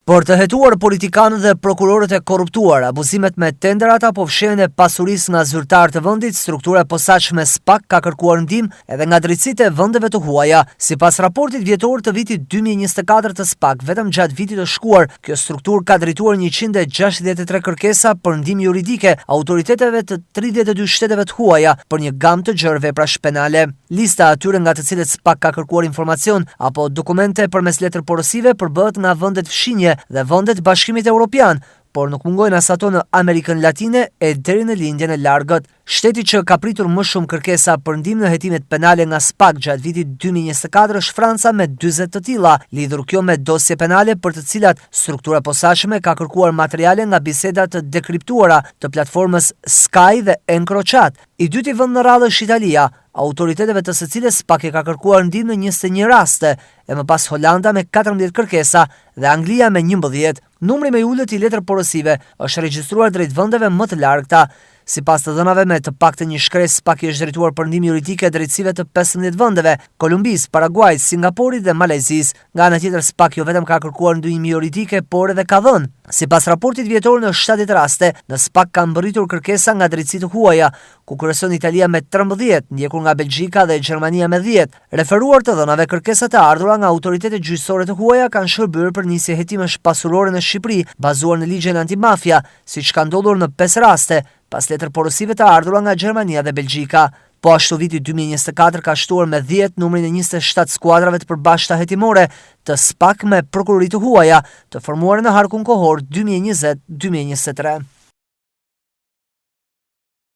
Për të hetuar politikanët dhe prokurorët e korruptuar, abuzimet me tenderat apo fshehjen e pasurisë nga zyrtarët e vendit, struktura e posaçme SPAK ka kërkuar ndihmë edhe nga drejtësitë e vendeve të huaja. Sipas raportit vjetor të vitit 2024 të SPAK, vetëm gjatë vitit të shkuar, kjo strukturë ka drejtuar 163 kërkesa për ndihmë juridike autoriteteve të 32 shteteve të huaja për një gamë të gjërave veprash penale. Lista atyre nga të cilët SPAK ka kërkuar informacion apo dokumente përmes letër porosive përbëhet nga vendet fshinje dhe vendet Bashkimit Evropian, por nuk mungojnë as ato në Amerikën Latine e deri në lindjen e largët. Shteti që ka pritur më shumë kërkesa për ndihmë në hetimet penale nga SPAK gjatë vitit 2024 është Franca me 40 të tilla, lidhur kjo me dosje penale për të cilat struktura posaçme ka kërkuar materiale nga bisedat të dekriptuara të platformës Sky dhe EncroChat. I dyti vend në radhë është Italia, autoriteteve të së cilës SPAK e ka kërkuar ndihmë në 21 raste, e më pas Holanda me 14 kërkesa dhe Anglia me 11. Numri më i ulët i letër porosive është regjistruar drejt vendeve më të largëta. Sipas të dhënave me të paktën një shkresë SPAK i është drejtuar për ndihmë juridike drejtësive të 15 vendeve: Kolumbis, Paraguajit, Singapurit dhe Malezis. Nga ana tjetër, SPAK jo vetëm ka kërkuar ndihmë juridike, por edhe ka dhënë. Sipas raportit vjetor, në 70 raste, në SPAK kanë mbërritur kërkesa nga drejtësitë të huaja, ku kryeson Italia me 13, ndjekur nga Belgjika dhe Gjermania me 10. Referuar të dhënave, kërkesat e ardhura nga autoritetet gjyqësore të huaja kanë shërbyer për nisje hetimesh pasurore në Shqipëri, bazuar në ligjen antimafia, siç ka ndodhur në 5 raste, pas letër porosive të ardhura nga Gjermania dhe Belgjika. Po ashtu viti 2024 ka shtuar me 10 numrin e 27 skuadrave të përbashkëta hetimore të SPAK me prokurori të huaja, të formuar në harkun kohor 2020-2023.